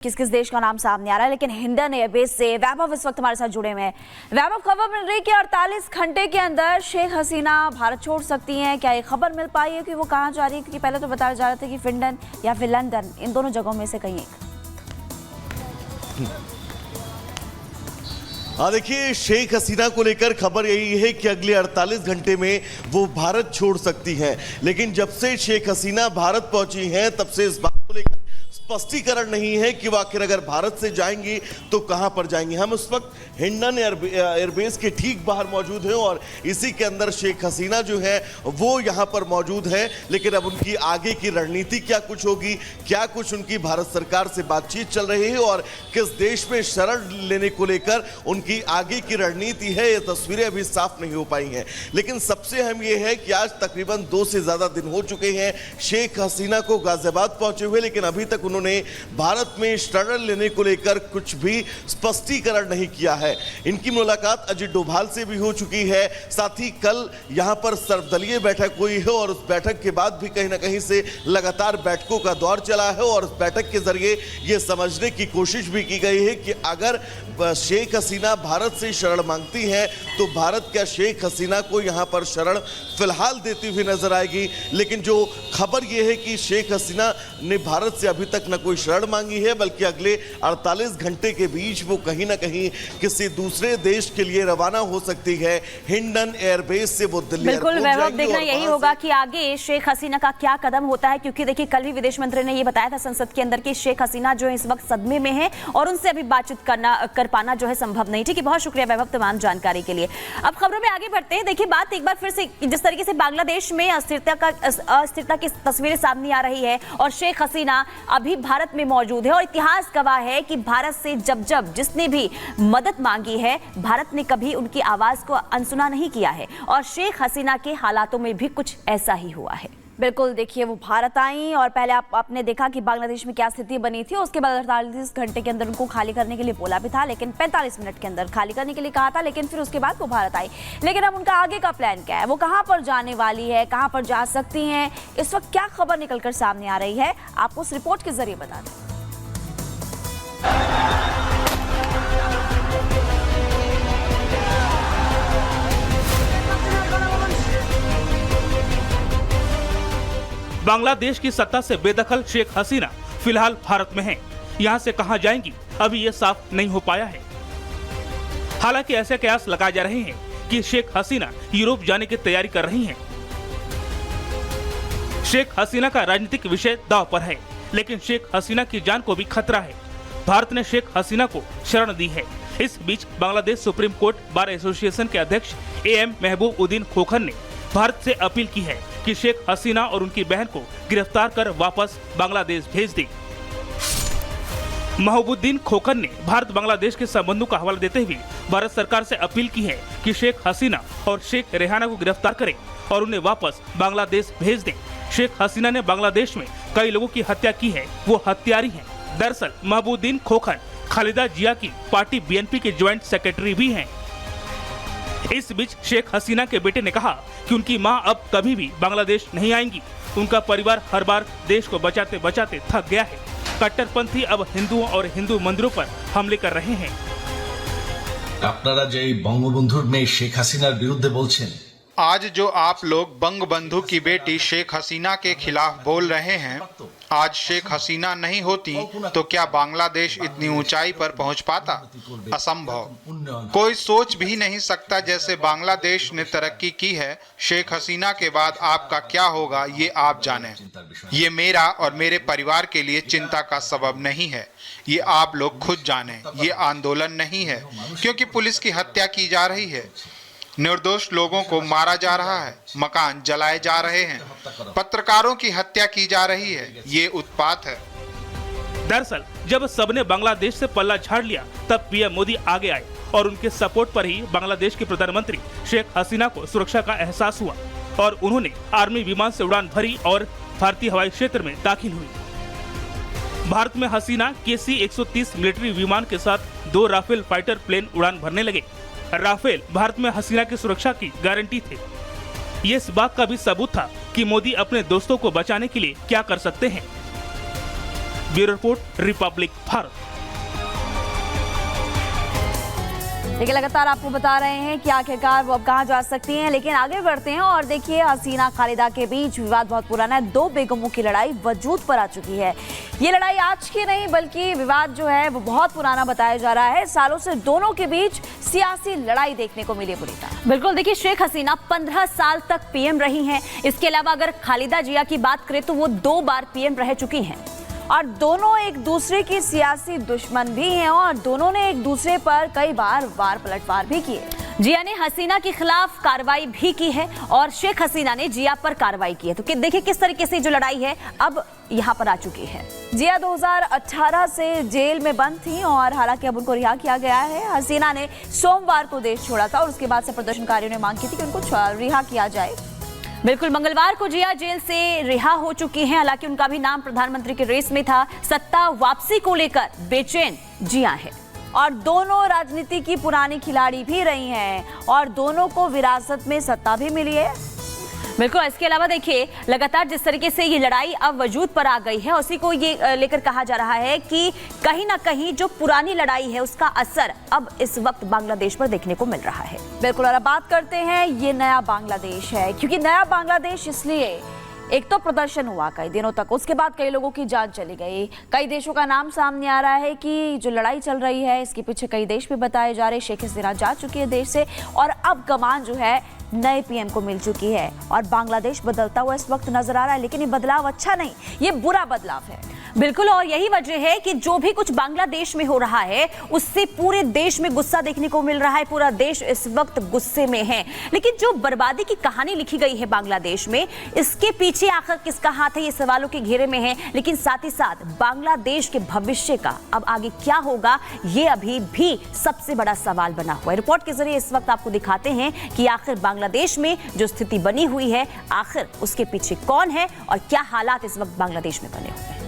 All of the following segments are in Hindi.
किस किस देश का नाम सामने आ रहा है, लेकिन हिंडन एयरबेस से वैभव इस वक्त हमारे साथ जुड़े हुए हैं। वैभव, खबर मिल रही है कि 48 घंटे के अंदर शेख हसीना भारत छोड़ सकती हैं। क्या ये खबर मिल पाई है कि वो कहाँ जा रही है? क्योंकि पहले तो बताया जा रहा था कि फिनलैंड या फिर लंदन, इन दोनों जगहों में से कहीं एक। हाँ, देखिए, शेख हसीना को लेकर खबर यही है कि अगले 48 घंटे में वो भारत छोड़ सकती हैं। लेकिन जब से शेख हसीना भारत पहुंची हैं तब से इस बात को लेकर स्पष्टीकरण नहीं है कि वो आखिर अगर भारत से जाएंगी तो कहां पर जाएंगी। हम उस वक्त हिंडन एयरबेस के ठीक बाहर मौजूद हैं और इसी के अंदर शेख हसीना जो है वो यहां पर मौजूद है। लेकिन अब उनकी आगे की रणनीति क्या कुछ होगी, क्या कुछ उनकी भारत सरकार से बातचीत चल रही है और किस देश में शरण लेने को लेकर उनकी आगे की रणनीति है, ये तस्वीरें अभी साफ नहीं हो पाई हैं। लेकिन सबसे अहम ये है कि आज तकरीबन 2 से ज्यादा दिन हो चुके हैं शेख हसीना को गाजियाबाद पहुंचे हुए, लेकिन अभी तक उन्होंने भारत में शरण लेने को लेकर कुछ भी स्पष्टीकरण नहीं किया है। इनकी मुलाकात अजित डोभाल से भी हो चुकी है, साथ ही कल यहां पर सर्वदलीय बैठक हुई है और उस बैठक के बाद भी कहीं ना कहीं से लगातार बैठकों का दौर चला है और उस बैठक के जरिए यह समझने की कोशिश भी की गई है कि अगर शेख हसीना भारत से शरण मांगती है तो भारत क्या शेख हसीना को यहां पर शरण फिलहाल देती हुई नजर आएगी। लेकिन जो खबर यह है कि शेख हसीना ने भारत से अभी तक न कोई शरण मांगी है, बल्कि अगले 48 घंटे के बीच वो कहीं ना कहीं किसी दूसरे देश के लिए रवाना हो सकती है। हिंडन एयरबेस से वो दिल्ली बिल्कुल वैभव, देखना यही होगा कि आगे शेख हसीना का क्या कदम होता है, क्योंकि देखिए कल भी विदेश मंत्री ने ये बताया था संसद के अंदर कि शेख हसीना जो है इस वक्त सदमे में है और उनसे अभी बातचीत कर पाना जो है संभव नहीं। ठीक है, बहुत शुक्रिया वैभव तमाम जानकारी के लिए। अब खबरों में आगे बढ़ते हैं। देखिए बात एक बार फिर से जिस तरीके से बांग्लादेश में अस्थिरता की तस्वीरें सामने आ रही है और शेख हसीना अभी भारत में मौजूद है और इतिहास गवाह है कि भारत से जब जिसने भी मदद मांगी है भारत ने कभी उनकी आवाज को अनसुना नहीं किया है और शेख हसीना के हालातों में भी कुछ ऐसा ही हुआ है। बिल्कुल, देखिए वो भारत आई और पहले आपने देखा कि बांग्लादेश में क्या स्थिति बनी थी, उसके बाद 48 घंटे के अंदर उनको खाली करने के लिए बोला भी था, लेकिन 45 मिनट के अंदर खाली करने के लिए कहा था, लेकिन फिर उसके बाद वो भारत आई। लेकिन अब उनका आगे का प्लान क्या है, वो कहां पर जाने वाली है, कहां पर जा सकती हैं, इस वक्त क्या खबर निकलकर सामने आ रही है, आपको उस रिपोर्ट के जरिए बता दें। बांग्लादेश की सत्ता से बेदखल शेख हसीना फिलहाल भारत में हैं। यहां से कहां जाएंगी अभी ये साफ नहीं हो पाया है। हालांकि ऐसे कयास लगाए जा रहे हैं कि शेख हसीना यूरोप जाने की तैयारी कर रही हैं। शेख हसीना का राजनीतिक विषय दांव पर है, लेकिन शेख हसीना की जान को भी खतरा है। भारत ने शेख हसीना को शरण दी है। इस बीच Bangladesh supreme court bar association के अध्यक्ष AM महबूब-उद्दीन खोखन ने भारत से अपील की है कि शेख हसीना और उनकी बहन को गिरफ्तार कर वापस बांग्लादेश भेज दें। महबूब-उद्दीन खोखन ने भारत बांग्लादेश के संबंधों का हवाला देते हुए भारत सरकार से अपील की है कि शेख हसीना और शेख रेहाना को गिरफ्तार करें और उन्हें वापस बांग्लादेश भेज दें। शेख हसीना ने बांग्लादेश में कई लोगों की हत्या की है, वो हत्यारी हैं। दरअसल महबूब-उद्दीन खोखन खालिदा जिया की पार्टी BNP के ज्वाइंट सेक्रेटरी भी हैं। इस बीच शेख हसीना के बेटे ने कहा कि उनकी मां अब कभी भी बांग्लादेश नहीं आएंगी। उनका परिवार हर बार देश को बचाते बचाते थक गया है। कट्टरपंथी अब हिंदुओं और हिंदू मंदिरों पर हमले कर रहे हैं। আপনারা যে বঙ্গবন্ধুর মেয়ে শেখ হাসিনার বিরুদ্ধে বলছেন, आज जो आप लोग बंगबंधु की बेटी शेख हसीना के खिलाफ बोल रहे हैं, आज शेख हसीना नहीं होती तो क्या बांग्लादेश इतनी ऊंचाई पर पहुंच पाता? असंभव। कोई सोच भी नहीं सकता जैसे बांग्लादेश ने तरक्की की है। शेख हसीना के बाद आपका क्या होगा ये आप जाने। ये मेरा और मेरे परिवार के लिए चिंता का सबब नहीं है, ये आप लोग खुद जाने। ये आंदोलन नहीं है, क्योंकि पुलिस की हत्या की जा रही है, निर्दोष लोगों को मारा जा रहा है, मकान जलाए जा रहे हैं, पत्रकारों की हत्या की जा रही है, ये उत्पात है। दरअसल जब सबने बांग्लादेश से पल्ला झाड़ लिया तब PM मोदी आगे आए और उनके सपोर्ट पर ही बांग्लादेश के प्रधानमंत्री शेख हसीना को सुरक्षा का एहसास हुआ और उन्होंने आर्मी विमान से उड़ान भरी और भारतीय हवाई क्षेत्र में दाखिल हुई। भारत में हसीना KC-130 मिलिट्री विमान के साथ 2 राफेल फाइटर प्लेन उड़ान भरने लगे। राफेल भारत में हसीना की सुरक्षा की गारंटी थे। ये इस बात का भी सबूत था कि मोदी अपने दोस्तों को बचाने के लिए क्या कर सकते हैं। Bureau report, Republic Bharat. देखिए, लगातार आपको बता रहे हैं कि आखिरकार वो अब कहां जा सकती हैं, लेकिन आगे बढ़ते हैं और देखिए, हसीना खालिदा के बीच विवाद बहुत पुराना है। दो बेगमों की लड़ाई वजूद पर आ चुकी है। ये लड़ाई आज की नहीं, बल्कि विवाद जो है वो बहुत पुराना बताया जा रहा है। सालों से दोनों के बीच सियासी लड़ाई देखने को मिली बुरी तरह। बिल्कुल, देखिए, शेख हसीना 15 साल तक पीएम रही हैं। इसके अलावा अगर खालिदा जिया की बात करें तो वो 2 बार पीएम रह चुकी हैं और दोनों एक दूसरे की सियासी दुश्मन भी हैं और दोनों ने एक दूसरे पर कई बार वार पलटवार भी किए। जिया ने हसीना के खिलाफ कार्रवाई भी की है और शेख हसीना ने जिया पर कार्रवाई की है। तो देखिए किस तरीके से जो लड़ाई है अब यहाँ पर आ चुकी है। जिया 2018 से जेल में बंद थी और हालांकि अब उनको रिहा किया गया है। हसीना ने सोमवार को देश छोड़ा था और उसके बाद से प्रदर्शनकारियों ने मांग की थी कि उनको रिहा किया जाए। बिल्कुल, मंगलवार को जिया जेल से रिहा हो चुकी हैं। हालांकि उनका भी नाम प्रधानमंत्री के रेस में था। सत्ता वापसी को लेकर बेचैन जिया है और दोनों राजनीति की पुरानी खिलाड़ी भी रही हैं और दोनों को विरासत में सत्ता भी मिली है। बिल्कुल, इसके अलावा देखिए, लगातार जिस तरीके से ये लड़ाई अब वजूद पर आ गई है, उसी को ये लेकर कहा जा रहा है कि कहीं ना कहीं जो पुरानी लड़ाई है उसका असर अब इस वक्त बांग्लादेश पर देखने को मिल रहा है। बिल्कुल, और अब बात करते हैं, ये नया बांग्लादेश है। क्योंकि नया बांग्लादेश इसलिए, एक तो प्रदर्शन हुआ कई दिनों तक, उसके बाद कई लोगों की जान चली गई। कई देशों का नाम सामने आ रहा है कि जो लड़ाई चल रही है इसके पीछे कई देश भी बताए जा रहे हैं। शेख हसीना जा चुकी है देश से और अब कमान जो है नए पीएम को मिल चुकी है और बांग्लादेश बदलता हुआ इस वक्त नजर आ रहा है। लेकिन ये बदलाव अच्छा नहीं, ये बुरा बदलाव है। बिल्कुल, और यही वजह है कि जो भी कुछ बांग्लादेश में हो रहा है उससे पूरे देश में गुस्सा देखने को मिल रहा है। पूरा देश इस वक्त गुस्से में है। लेकिन जो बर्बादी की कहानी लिखी गई है बांग्लादेश में, इसके पीछे आखिर किसका हाथ है, ये सवालों के घेरे में है। लेकिन साथ ही साथ बांग्लादेश के भविष्य का अब आगे क्या होगा, ये अभी भी सबसे बड़ा सवाल बना हुआ है। रिपोर्ट के जरिए इस वक्त आपको दिखाते हैं कि आखिर बांग्लादेश में जो स्थिति बनी हुई है, आखिर उसके पीछे कौन है और क्या हालात इस वक्त बांग्लादेश में बने हुए हैं।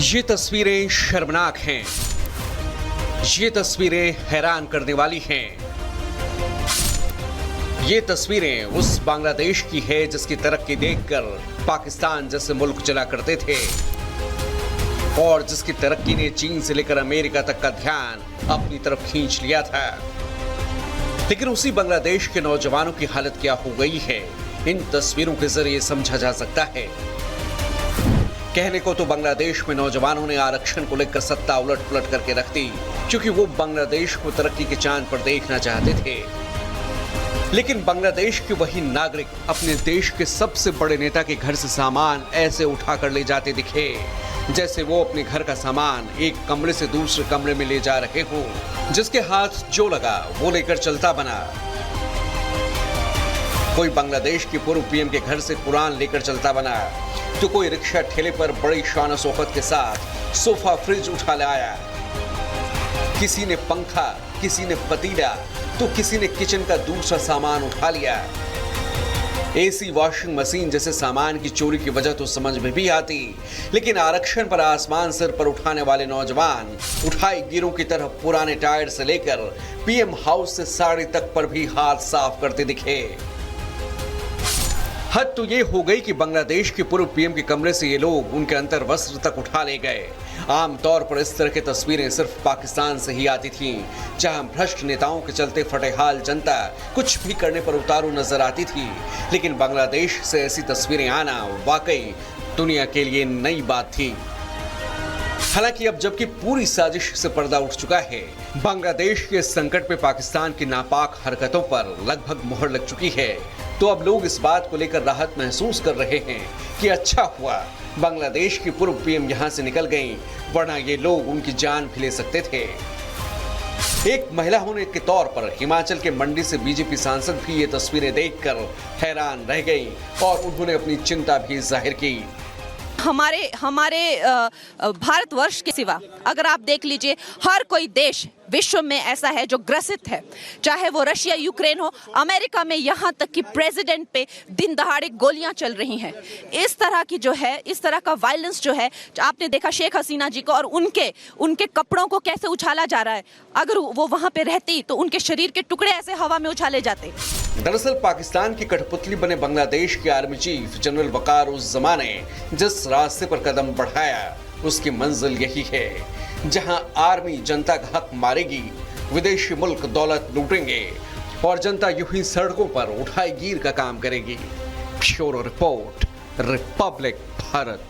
ये तस्वीरें शर्मनाक हैं। ये तस्वीरें हैरान करने वाली हैं। ये तस्वीरें उस बांग्लादेश की है जिसकी तरक्की देखकर पाकिस्तान जैसे मुल्क चला करते थे और जिसकी तरक्की ने चीन से लेकर अमेरिका तक का ध्यान अपनी तरफ खींच लिया था। लेकिन उसी बांग्लादेश के नौजवानों की हालत क्या हो गई है, इन तस्वीरों के जरिए समझा जा सकता है। कहने को तो बांग्लादेश में नौजवानों ने आरक्षण को लेकर सत्ता उलट पुलट करके रख दी, क्योंकि वो बांग्लादेश को तरक्की के चांद पर देखना चाहते थे। लेकिन बांग्लादेश के वही नागरिक अपने देश के सबसे बड़े नेता के घर से सामान ऐसे उठा कर ले जाते दिखे जैसे वो अपने घर का सामान एक कमरे से दूसरे कमरे में ले जा रहे हो। जिसके हाथ जो लगा वो लेकर चलता बना। कोई बांग्लादेश के पूर्व पीएम के घर से कुरान लेकर चलता बना, तो कोई रिक्शा ठेले पर बड़ी शान शौकत के साथ सोफा फ्रिज उठा लाया। किसी ने पंखा, किसी ने पतीला, तो किसी ने किचन का दूसरा सामान उठा लिया। एसी, वॉशिंग मशीन जैसे सामान की चोरी की वजह तो समझ में भी आती, लेकिन आरक्षण पर आसमान सिर पर उठाने वाले नौजवान उठाई गिरों की तरह पुराने टायर से लेकर पीएम हाउस से साड़ी तक पर भी हाथ साफ करते दिखे। हद तो ये हो गई कि बांग्लादेश के पूर्व पीएम के कमरे से ये लोग उनके अंतर वस्त्र तक उठा ले गए। आमतौर पर इस तरह की तस्वीरें सिर्फ पाकिस्तान से ही आती थीं, जहां भ्रष्ट नेताओं के चलते फटेहाल जनता कुछ भी करने पर उतारू नजर आती थी। लेकिन बांग्लादेश से ऐसी तस्वीरें आना वाकई दुनिया के लिए नई बात थी। हालांकि अब जबकि पूरी साजिश से पर्दा उठ चुका है, बांग्लादेश के संकट पे पाकिस्तान की नापाक हरकतों पर लगभग मोहर लग चुकी है, तो अब लोग इस बात को लेकर राहत महसूस कर रहे हैं कि अच्छा हुआ बांग्लादेश की पूर्व पीएम यहां से निकल गईं, वरना ये लोग उनकी जान भी ले सकते थे। एक महिला होने के तौर पर हिमाचल के मंडी से बीजेपी सांसद भी ये तस्वीरें देखकर हैरान रह गईं और उन्होंने अपनी चिंता भी जाहिर की। हमारे भारतवर्ष के सिवा अगर आप देख लीजिए, हर कोई देश विश्व में ऐसा है जो ग्रसित है, चाहे वो रशिया यूक्रेन हो, अमेरिका में यहाँ तक कि प्रेसिडेंट पे दिन दहाड़े गोलियां चल रही हैं। इस तरह की जो है, इस तरह का वायलेंस जो है, आपने देखा शेख हसीना जी को और उनके कपड़ों को कैसे उछाला जा रहा है। अगर वो वहां पे रहती तो उनके शरीर के टुकड़े ऐसे हवा में उछाले जाते। दरअसल पाकिस्तान की कठपुतली बने बांग्लादेश के आर्मी चीफ जनरल वकार उस जमाने जिस रास्ते पर कदम बढ़ाया, उसकी मंजिल यही है जहां आर्मी जनता का हक मारेगी, विदेशी मुल्क दौलत लूटेंगे और जनता यूं ही सड़कों पर उठाई गिर का काम करेगी। Bureau report, Republic Bharat.